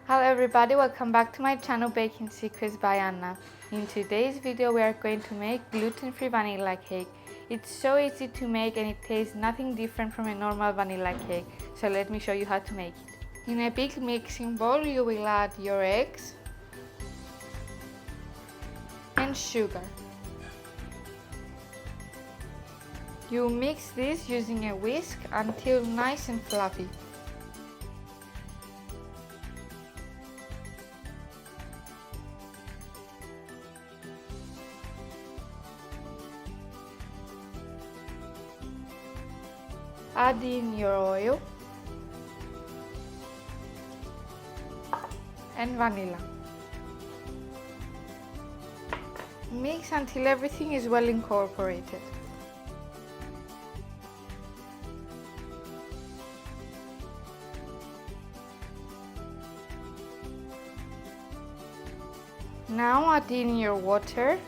Hello everybody, welcome back to my channel Baking Secrets by Anna. In today's video we are going to make gluten-free vanilla cake. It's so easy to make and it tastes nothing different from a normal vanilla cake. So let me show you how to make it. In a big mixing bowl you will add your eggs and sugar. You mix this using a whisk until nice and fluffy. Add in your oil and vanilla. Mix until everything is well incorporated. Now add in your water,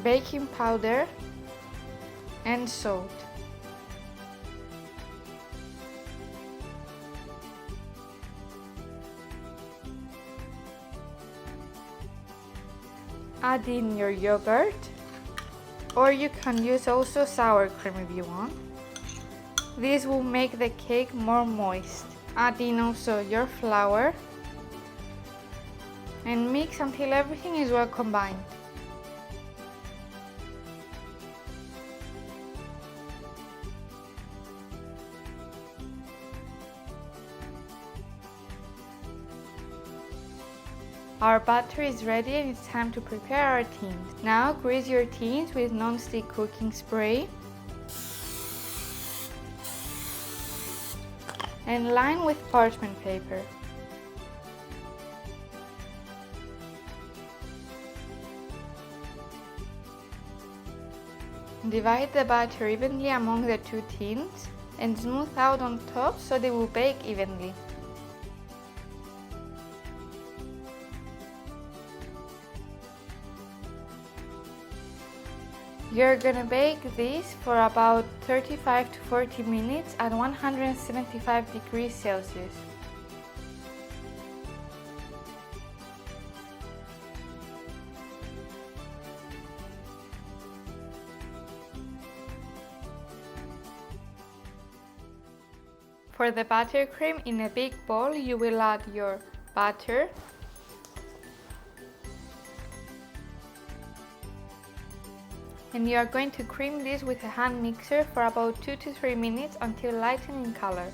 baking powder and salt. Add in your yogurt, or you can use also sour cream if you want. This will make the cake more moist. Add in also your flour and mix until everything is well combined. Our batter is ready and it's time to prepare our tins. Now grease your tins with non-stick cooking spray and line with parchment paper. Divide the batter evenly among the two tins and smooth out on top so they will bake evenly. You're gonna bake this for about 35 to 40 minutes at 175 degrees Celsius. For the buttercream, in a big bowl you will add your butter, and you are going to cream this with a hand mixer for about 2 to 3 minutes until lighten in color.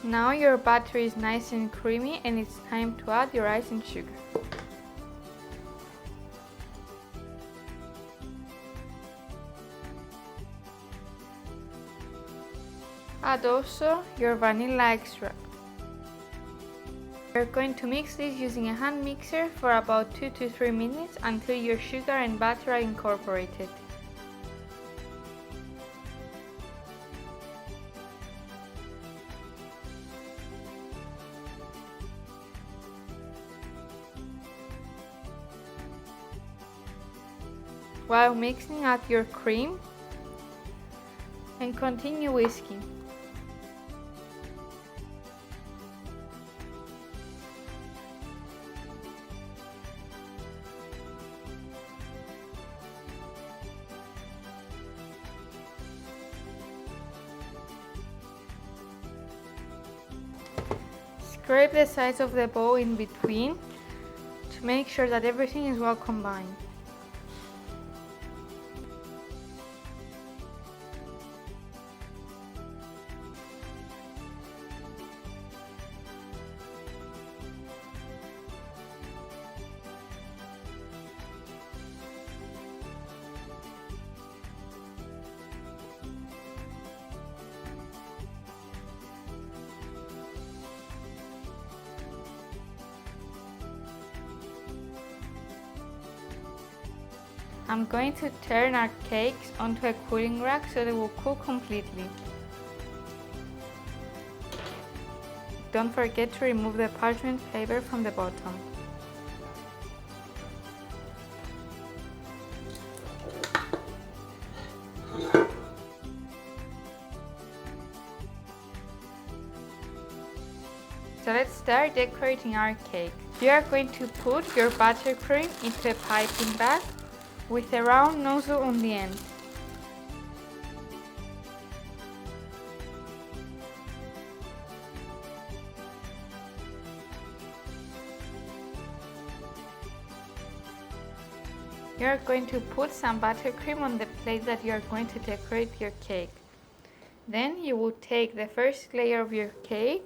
Now your batter is nice and creamy and it's time to add your ice and sugar. Add also your vanilla extract. You're going to mix this using a hand mixer for about 2 to 3 minutes until your sugar and butter are incorporated. While mixing, add your cream and continue whisking. Scrape the sides of the bowl in between to make sure that everything is well combined. I'm going to turn our cakes onto a cooling rack so they will cool completely. don't forget to remove the parchment paper from the bottom. So let's start decorating our cake. You are going to put your buttercream into a piping bag with a round nozzle on the end. You are going to put some buttercream on the plate that you are going to decorate your cake. Then you will take the first layer of your cake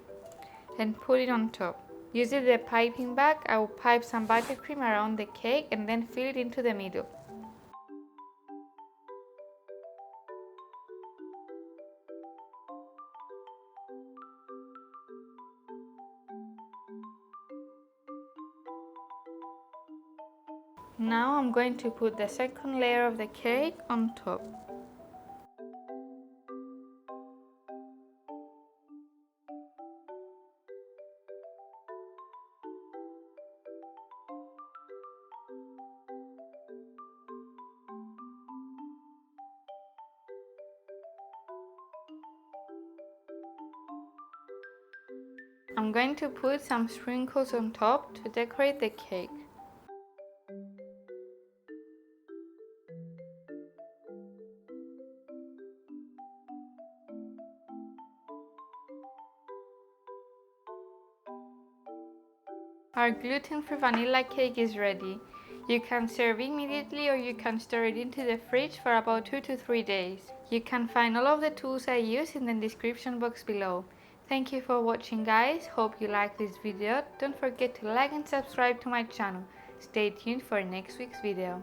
and put it on top. Using the piping bag, I will pipe some buttercream around the cake and then fill it into the middle. Now I'm going to put the second layer of the cake on top. I'm going to put some sprinkles on top to decorate the cake. Our gluten-free vanilla cake is ready. You can serve immediately or you can store it into the fridge for about 2 to 3 days. You can find all of the tools I use in the description box below. Thank you for watching guys, hope you like this video. Don't forget to like and subscribe to my channel. Stay tuned for next week's video.